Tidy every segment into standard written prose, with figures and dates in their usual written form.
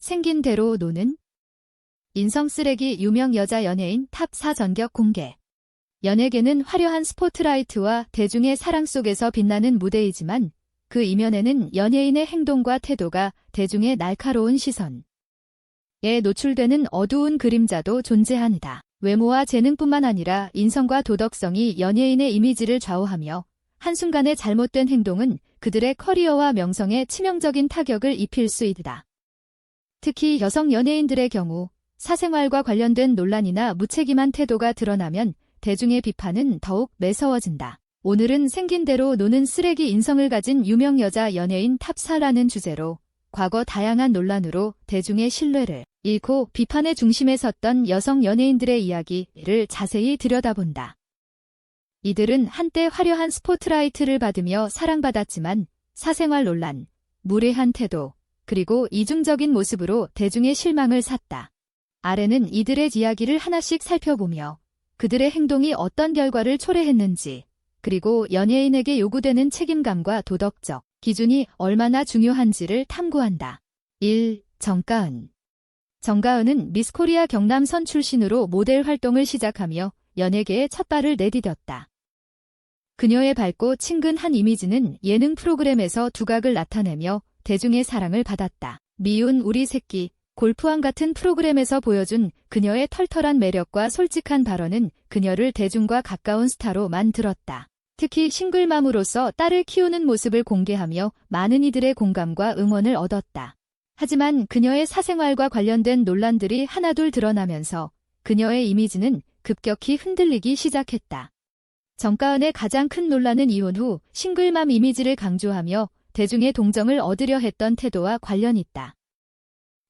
생긴 대로 노는 인성 쓰레기 유명 여자 연예인 탑4 전격 공개. 연예계는 화려한 스포트라이트와 대중의 사랑 속에서 빛나는 무대이지만 그 이면에는 연예인의 행동과 태도가 대중의 날카로운 시선에 노출되는 어두운 그림자도 존재한다. 외모와 재능뿐만 아니라 인성과 도덕성이 연예인의 이미지를 좌우하며 한순간의 잘못된 행동은 그들의 커리어와 명성에 치명적인 타격을 입힐 수 있다. 특히 여성 연예인들의 경우 사생활과 관련된 논란이나 무책임한 태도가 드러나면 대중의 비판은 더욱 매서워진다. 오늘은 생긴 대로 노는 쓰레기 인성을 가진 유명 여자 연예인 탑4라는 주제로 과거 다양한 논란으로 대중의 신뢰를 잃고 비판의 중심에 섰던 여성 연예인들의 이야기를 자세히 들여다본다. 이들은 한때 화려한 스포트라이트를 받으며 사랑받았지만 사생활 논란, 무례한 태도, 그리고 이중적인 모습으로 대중의 실망을 샀다. 아래는 이들의 이야기를 하나씩 살펴보며 그들의 행동이 어떤 결과를 초래했는지, 그리고 연예인에게 요구되는 책임감과 도덕적 기준이 얼마나 중요한지를 탐구한다. 1. 정가은. 정가은은 미스코리아 경남선 출신으로 모델 활동을 시작하며 연예계에 첫 발을 내디뎠다. 그녀의 밝고 친근한 이미지는 예능 프로그램에서 두각을 나타내며 대중의 사랑을 받았다. 미운 우리 새끼, 골프왕 같은 프로그램에서 보여준 그녀의 털털한 매력과 솔직한 발언은 그녀를 대중과 가까운 스타로 만들었다. 특히 싱글맘으로서 딸을 키우는 모습을 공개하며 많은 이들의 공감과 응원을 얻었다. 하지만 그녀의 사생활과 관련된 논란들이 하나둘 드러나면서 그녀의 이미지는 급격히 흔들리기 시작했다. 정가은의 가장 큰 논란은 이혼 후 싱글맘 이미지를 강조하며 대중의 동정을 얻으려 했던 태도와 관련 있다.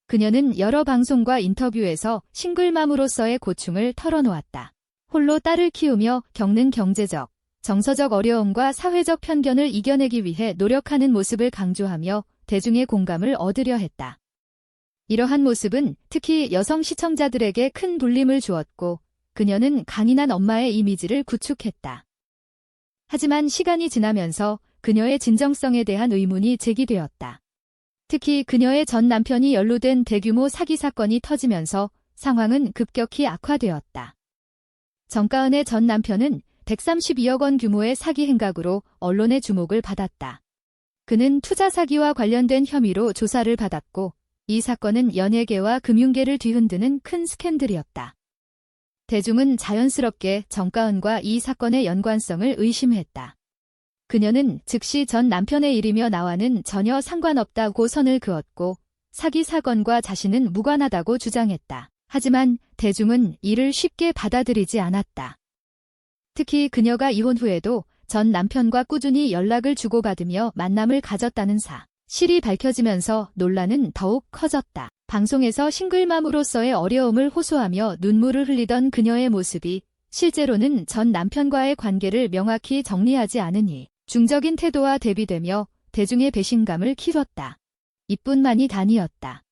그녀는 여러 방송과 인터뷰에서 싱글맘으로서의 고충을 털어놓았다. 홀로 딸을 키우며 겪는 경제적, 정서적 어려움과 사회적 편견을 이겨내기 위해 노력하는 모습을 강조하며 대중의 공감을 얻으려 했다. 이러한 모습은 특히 여성 시청자들에게 큰 불림을 주었고 그녀는 강인한 엄마의 이미지를 구축했다. 하지만 시간이 지나면서 그녀의 진정성에 대한 의문이 제기되었다. 특히 그녀의 전 남편이 연루된 대규모 사기 사건이 터지면서 상황은 급격히 악화되었다. 정가은의 전 남편은 132억 원 규모의 사기 행각으로 언론의 주목을 받았다. 그는 투자 사기와 관련된 혐의로 조사를 받았고 이 사건은 연예계와 금융계를 뒤흔드는 큰 스캔들이었다. 대중은 자연스럽게 정가은과 이 사건의 연관성을 의심했다. 그녀는 즉시 전 남편의 일이며 나와는 전혀 상관없다고 선을 그었고 사기 사건과 자신은 무관하다고 주장했다. 하지만 대중은 이를 쉽게 받아들이지 않았다. 특히 그녀가 이혼 후에도 전 남편과 꾸준히 연락을 주고받으며 만남을 가졌다는 사실이 밝혀지면서 논란은 더욱 커졌다. 방송에서 싱글맘으로서의 어려움을 호소하며 눈물을 흘리던 그녀의 모습이 실제로는 전 남편과의 관계를 명확히 정리하지 않으니 중적인 태도와 대비되며 대중의 배신감을 키웠다. 이뿐만이 아니었다.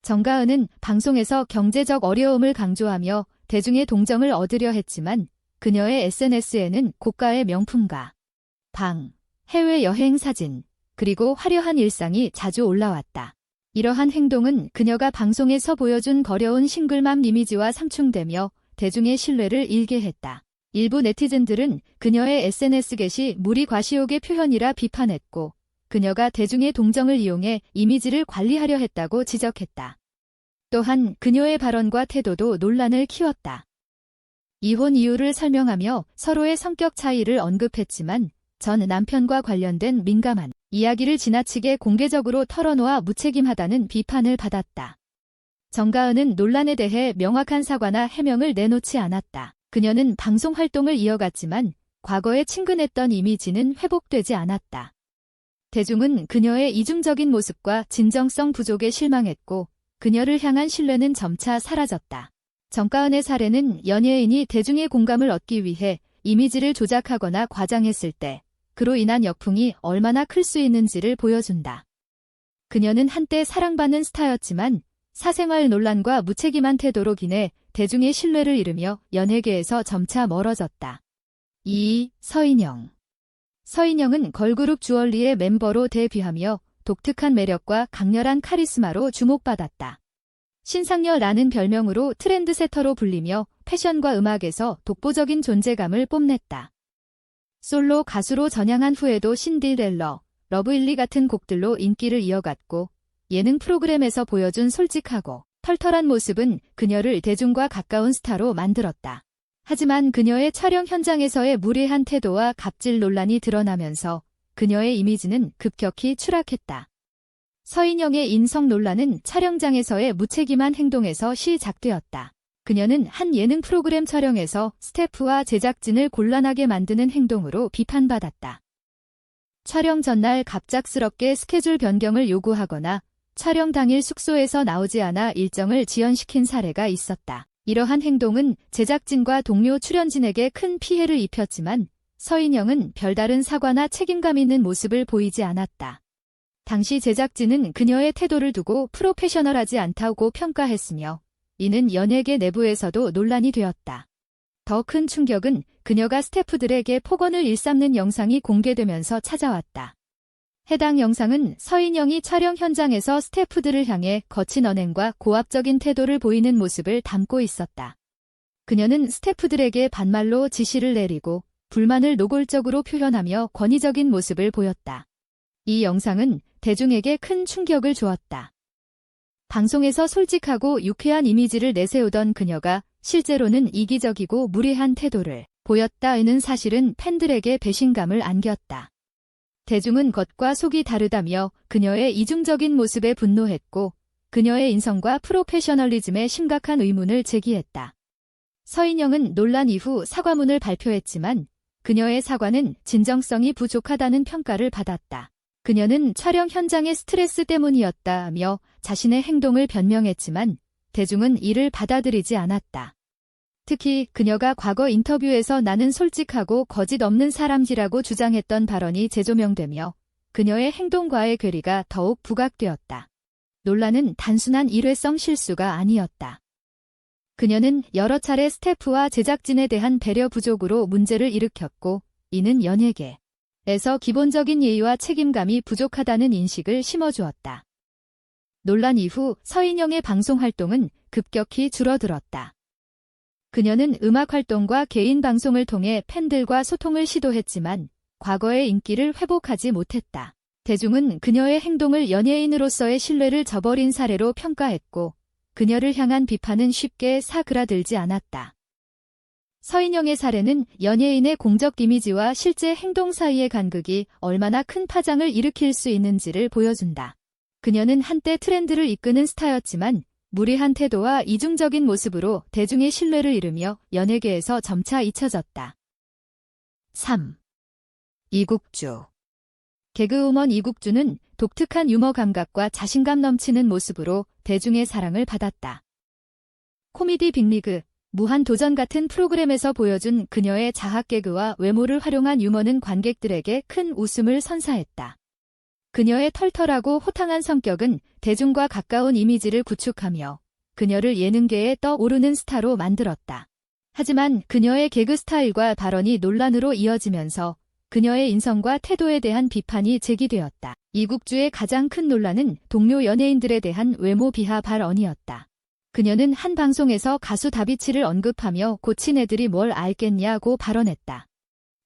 정가은은 방송에서 경제적 어려움을 강조하며 대중의 동정을 얻으려 했지만 그녀의 SNS에는 고가의 명품가, 방, 해외여행 사진, 그리고 화려한 일상이 자주 올라왔다. 이러한 행동은 그녀가 방송에서 보여준 거려운 싱글맘 이미지와 상충되며 대중의 신뢰를 잃게 했다. 일부 네티즌들은 그녀의 SNS 게시 무리 과시욕의 표현이라 비판했고 그녀가 대중의 동정을 이용해 이미지를 관리하려 했다고 지적했다. 또한 그녀의 발언과 태도도 논란을 키웠다. 이혼 이유를 설명하며 서로의 성격 차이를 언급했지만 전 남편과 관련된 민감한 이야기를 지나치게 공개적으로 털어놓아 무책임하다는 비판을 받았다. 정가은은 논란에 대해 명확한 사과나 해명을 내놓지 않았다. 그녀는 방송 활동을 이어갔지만 과거에 친근했던 이미지는 회복되지 않았다. 대중은 그녀의 이중적인 모습과 진정성 부족에 실망했고 그녀를 향한 신뢰는 점차 사라졌다. 정가은의 사례는 연예인이 대중의 공감을 얻기 위해 이미지를 조작하거나 과장했을 때 그로 인한 역풍이 얼마나 클 수 있는지를 보여준다. 그녀는 한때 사랑받는 스타였지만 사생활 논란과 무책임한 태도로 인해 대중의 신뢰를 잃으며 연예계에서 점차 멀어졌다. 2. 서인영. 서인영은 걸그룹 주얼리의 멤버로 데뷔하며 독특한 매력과 강렬한 카리스마로 주목받았다. 신상녀라는 별명으로 트렌드세터로 불리며 패션과 음악에서 독보적인 존재감을 뽐냈다. 솔로 가수로 전향한 후에도 신디렐러, 러브일리 같은 곡들로 인기를 이어갔고 예능 프로그램에서 보여준 솔직하고 털털한 모습은 그녀를 대중과 가까운 스타로 만들었다. 하지만 그녀의 촬영 현장에서의 무례한 태도와 갑질 논란이 드러나면서 그녀의 이미지는 급격히 추락했다. 서인영의 인성 논란은 촬영장에서의 무책임한 행동에서 시작되었다. 그녀는 한 예능 프로그램 촬영에서 스태프와 제작진을 곤란하게 만드는 행동으로 비판받았다. 촬영 전날 갑작스럽게 스케줄 변경을 요구하거나 촬영 당일 숙소에서 나오지 않아 일정을 지연시킨 사례가 있었다. 이러한 행동은 제작진과 동료 출연진에게 큰 피해를 입혔지만 서인영은 별다른 사과나 책임감 있는 모습을 보이지 않았다. 당시 제작진은 그녀의 태도를 두고 프로페셔널하지 않다고 평가했으며 이는 연예계 내부에서도 논란이 되었다. 더 큰 충격은 그녀가 스태프들에게 폭언을 일삼는 영상이 공개되면서 찾아왔다. 해당 영상은 서인영이 촬영 현장에서 스태프들을 향해 거친 언행과 고압적인 태도를 보이는 모습을 담고 있었다. 그녀는 스태프들에게 반말로 지시를 내리고 불만을 노골적으로 표현하며 권위적인 모습을 보였다. 이 영상은 대중에게 큰 충격을 주었다. 방송에서 솔직하고 유쾌한 이미지를 내세우던 그녀가 실제로는 이기적이고 무례한 태도를 보였다는 사실은 팬들에게 배신감을 안겼다. 대중은 겉과 속이 다르다며 그녀의 이중적인 모습에 분노했고 그녀의 인성과 프로페셔널리즘에 심각한 의문을 제기했다. 서인영은 논란 이후 사과문을 발표했지만 그녀의 사과는 진정성이 부족하다는 평가를 받았다. 그녀는 촬영 현장의 스트레스 때문이었다며 자신의 행동을 변명했지만 대중은 이를 받아들이지 않았다. 특히 그녀가 과거 인터뷰에서 나는 솔직하고 거짓 없는 사람이라고 주장했던 발언이 재조명되며 그녀의 행동과의 괴리가 더욱 부각되었다. 논란은 단순한 일회성 실수가 아니었다. 그녀는 여러 차례 스태프와 제작진에 대한 배려 부족으로 문제를 일으켰고 이는 연예계에서 기본적인 예의와 책임감이 부족하다는 인식을 심어주었다. 논란 이후 서인영의 방송 활동은 급격히 줄어들었다. 그녀는 음악 활동과 개인 방송을 통해 팬들과 소통을 시도했지만 과거의 인기를 회복하지 못했다. 대중은 그녀의 행동을 연예인으로서의 신뢰를 저버린 사례로 평가했고 그녀를 향한 비판은 쉽게 사그라들지 않았다. 서인영의 사례는 연예인의 공적 이미지와 실제 행동 사이의 간극이 얼마나 큰 파장을 일으킬 수 있는지를 보여준다. 그녀는 한때 트렌드를 이끄는 스타였지만 무례한 태도와 이중적인 모습으로 대중의 신뢰를 잃으며 연예계에서 점차 잊혀졌다. 3. 이국주. 개그우먼 이국주는 독특한 유머 감각과 자신감 넘치는 모습으로 대중의 사랑을 받았다. 코미디 빅리그, 무한도전 같은 프로그램에서 보여준 그녀의 자학 개그와 외모를 활용한 유머는 관객들에게 큰 웃음을 선사했다. 그녀의 털털하고 호탕한 성격은 대중과 가까운 이미지를 구축하며 그녀를 예능계에 떠오르는 스타로 만들었다. 하지만 그녀의 개그 스타일과 발언이 논란으로 이어지면서 그녀의 인성과 태도에 대한 비판이 제기되었다. 이국주의 가장 큰 논란은 동료 연예인들에 대한 외모 비하 발언이었다. 그녀는 한 방송에서 가수 다비치를 언급하며 고친 애들이 뭘 알겠냐고 발언했다.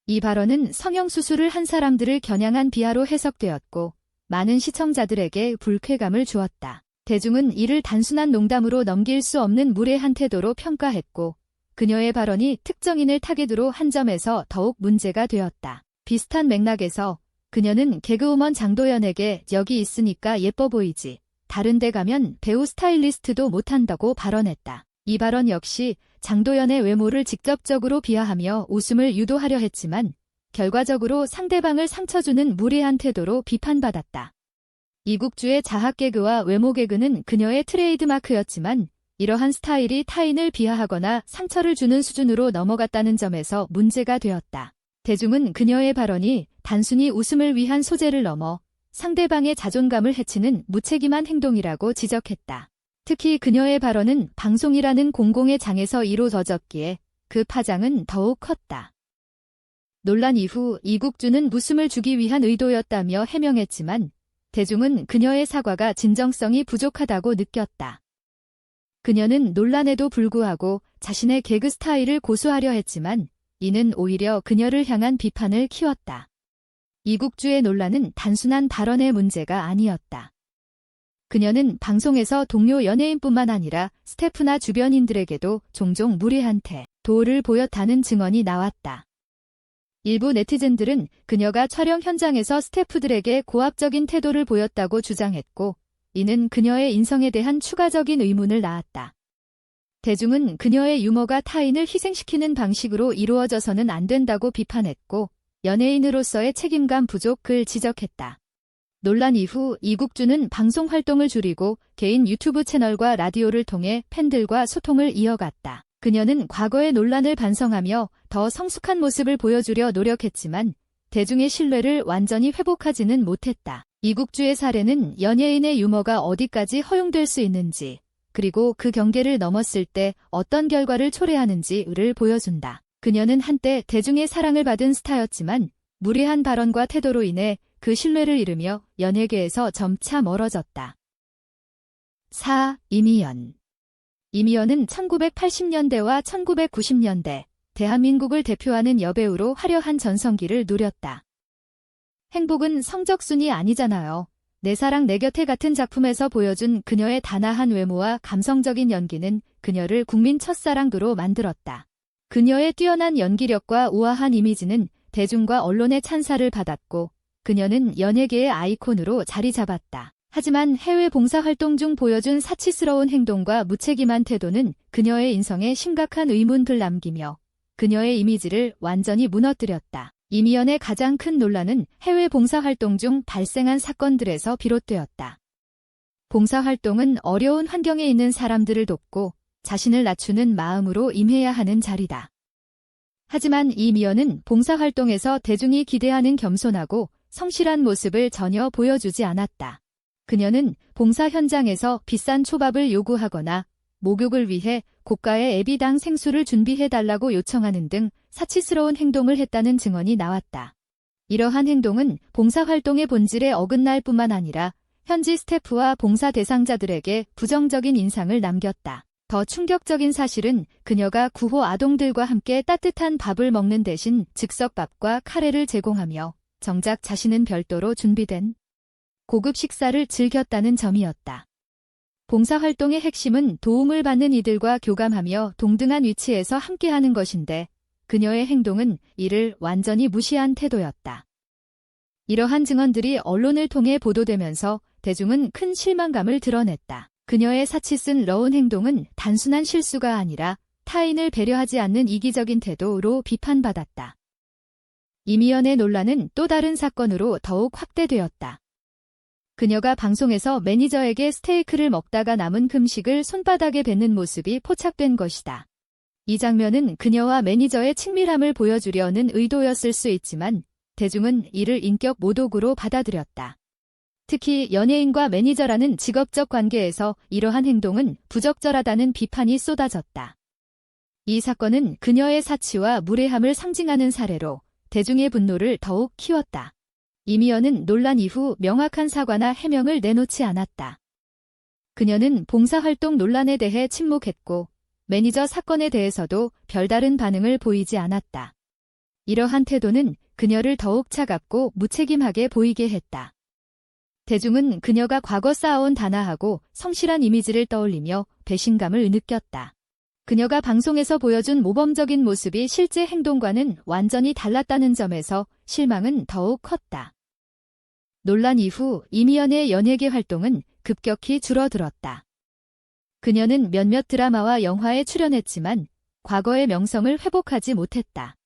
이 발언은 성형수술을 한 사람들을 겨냥한 비하로 해석되었고 많은 시청자들에게 불쾌감을 주었다. 대중은 이를 단순한 농담으로 넘길 수 없는 무례한 태도로 평가했고 그녀의 발언이 특정인을 타깃으로 한 점에서 더욱 문제가 되었다. 비슷한 맥락에서 그녀는 개그우먼 장도연에게 여기 있으니까 예뻐 보이지. 다른 데 가면 배우 스타일리스트도 못한다고 발언했다. 이 발언 역시 장도연의 외모를 직접적으로 비하하며 웃음을 유도하려 했지만 결과적으로 상대방을 상처주는 무례한 태도로 비판받았다. 이국주의 자학 개그와 외모 개그는 그녀의 트레이드마크였지만 이러한 스타일이 타인을 비하하거나 상처를 주는 수준으로 넘어갔다는 점에서 문제가 되었다. 대중은 그녀의 발언이 단순히 웃음을 위한 소재를 넘어 상대방의 자존감을 해치는 무책임한 행동이라고 지적했다. 특히 그녀의 발언은 방송이라는 공공의 장에서 이루어졌기에 그 파장은 더욱 컸다. 논란 이후 이국주는 웃음을 주기 위한 의도였다며 해명했지만 대중은 그녀의 사과가 진정성이 부족하다고 느꼈다. 그녀는 논란에도 불구하고 자신의 개그 스타일을 고수하려 했지만 이는 오히려 그녀를 향한 비판을 키웠다. 이국주의 논란은 단순한 발언의 문제가 아니었다. 그녀는 방송에서 동료 연예인뿐만 아니라 스태프나 주변인들에게도 종종 무례한 태도를 보였다는 증언이 나왔다. 일부 네티즌들은 그녀가 촬영 현장에서 스태프들에게 고압적인 태도를 보였다고 주장했고, 이는 그녀의 인성에 대한 추가적인 의문을 낳았다. 대중은 그녀의 유머가 타인을 희생시키는 방식으로 이루어져서는 안 된다고 비판했고, 연예인으로서의 책임감 부족을 지적했다. 논란 이후 이국주는 방송 활동을 줄이고 개인 유튜브 채널과 라디오를 통해 팬들과 소통을 이어갔다. 그녀는 과거의 논란을 반성하며 더 성숙한 모습을 보여주려 노력했지만 대중의 신뢰를 완전히 회복하지는 못했다. 이국주의 사례는 연예인의 유머가 어디까지 허용될 수 있는지, 그리고 그 경계를 넘었을 때 어떤 결과를 초래하는지를 보여준다. 그녀는 한때 대중의 사랑을 받은 스타였지만 무례한 발언과 태도로 인해 그 신뢰를 잃으며 연예계에서 점차 멀어졌다. 4. 이미연. 이미연은 1980년대와 1990년대 대한민국을 대표하는 여배우로 화려한 전성기를 누렸다. 행복은 성적순이 아니잖아요. 내 사랑 내 곁에 같은 작품에서 보여준 그녀의 단아한 외모와 감성적인 연기는 그녀를 국민 첫사랑으로 만들었다. 그녀의 뛰어난 연기력과 우아한 이미지는 대중과 언론의 찬사를 받았고 그녀는 연예계의 아이콘으로 자리 잡았다. 하지만 해외 봉사활동 중 보여준 사치스러운 행동과 무책임한 태도는 그녀의 인성에 심각한 의문을 남기며 그녀의 이미지를 완전히 무너뜨렸다. 이미연의 가장 큰 논란은 해외 봉사활동 중 발생한 사건들에서 비롯되었다. 봉사활동은 어려운 환경에 있는 사람들을 돕고 자신을 낮추는 마음으로 임해야 하는 자리다. 하지만 이미연은 봉사활동에서 대중이 기대하는 겸손하고 성실한 모습을 전혀 보여주지 않았다. 그녀는 봉사 현장에서 비싼 초밥을 요구하거나 목욕을 위해 고가의 애비당 생수를 준비해달라고 요청하는 등 사치스러운 행동을 했다는 증언이 나왔다. 이러한 행동은 봉사활동의 본질에 어긋날 뿐만 아니라 현지 스태프와 봉사 대상자들에게 부정적인 인상을 남겼다. 더 충격적인 사실은 그녀가 구호 아동들과 함께 따뜻한 밥을 먹는 대신 즉석밥과 카레를 제공하며 정작 자신은 별도로 준비된 고급 식사를 즐겼다는 점이었다. 봉사활동의 핵심은 도움을 받는 이들과 교감하며 동등한 위치에서 함께하는 것인데 그녀의 행동은 이를 완전히 무시한 태도였다. 이러한 증언들이 언론을 통해 보도되면서 대중은 큰 실망감을 드러냈다. 그녀의 사치스러운 행동은 단순한 실수가 아니라 타인을 배려하지 않는 이기적인 태도로 비판받았다. 이미연의 논란은 또 다른 사건으로 더욱 확대되었다. 그녀가 방송에서 매니저에게 스테이크를 먹다가 남은 금식을 손바닥에 뱉는 모습이 포착된 것이다. 이 장면은 그녀와 매니저의 친밀함을 보여주려는 의도였을 수 있지만 대중은 이를 인격 모독으로 받아들였다. 특히 연예인과 매니저라는 직업적 관계에서 이러한 행동은 부적절하다는 비판이 쏟아졌다. 이 사건은 그녀의 사치와 무례함을 상징하는 사례로 대중의 분노를 더욱 키웠다. 이미연은 논란 이후 명확한 사과나 해명을 내놓지 않았다. 그녀는 봉사활동 논란에 대해 침묵했고 매니저 사건에 대해서도 별다른 반응을 보이지 않았다. 이러한 태도는 그녀를 더욱 차갑고 무책임하게 보이게 했다. 대중은 그녀가 과거 쌓아온 단아하고 성실한 이미지를 떠올리며 배신감을 느꼈다. 그녀가 방송에서 보여준 모범적인 모습이 실제 행동과는 완전히 달랐다는 점에서 실망은 더욱 컸다. 논란 이후 이미연의 연예계 활동은 급격히 줄어들었다. 그녀는 몇몇 드라마와 영화에 출연했지만 과거의 명성을 회복하지 못했다.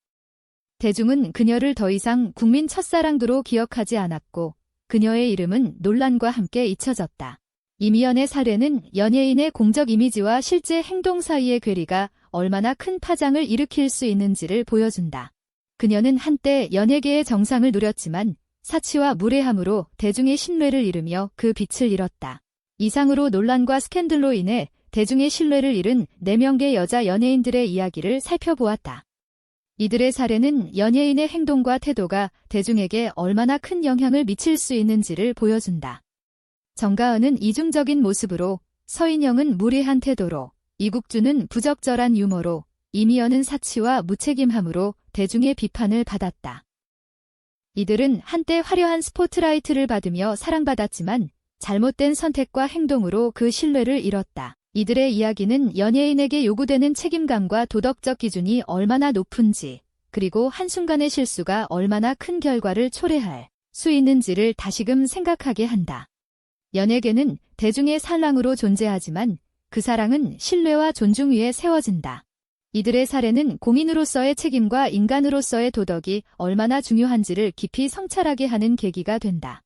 대중은 그녀를 더 이상 국민 첫사랑으로 기억하지 않았고 그녀의 이름은 논란과 함께 잊혀졌다. 이미연의 사례는 연예인의 공적 이미지와 실제 행동 사이의 괴리가 얼마나 큰 파장을 일으킬 수 있는지를 보여준다. 그녀는 한때 연예계의 정상을 누렸지만 사치와 무례함으로 대중의 신뢰를 잃으며 그 빛을 잃었다. 이상으로 논란과 스캔들로 인해 대중의 신뢰를 잃은 4명의 여자 연예인들의 이야기를 살펴보았다. 이들의 사례는 연예인의 행동과 태도가 대중에게 얼마나 큰 영향을 미칠 수 있는지를 보여준다. 정가은은 이중적인 모습으로, 서인영은 무례한 태도로, 이국주는 부적절한 유머로, 이미연은 사치와 무책임함으로 대중의 비판을 받았다. 이들은 한때 화려한 스포트라이트를 받으며 사랑받았지만 잘못된 선택과 행동으로 그 신뢰를 잃었다. 이들의 이야기는 연예인에게 요구되는 책임감과 도덕적 기준이 얼마나 높은지, 그리고 한순간의 실수가 얼마나 큰 결과를 초래할 수 있는지를 다시금 생각하게 한다. 연예계는 대중의 사랑으로 존재하지만 그 사랑은 신뢰와 존중 위에 세워진다. 이들의 사례는 공인으로서의 책임과 인간으로서의 도덕이 얼마나 중요한지를 깊이 성찰하게 하는 계기가 된다.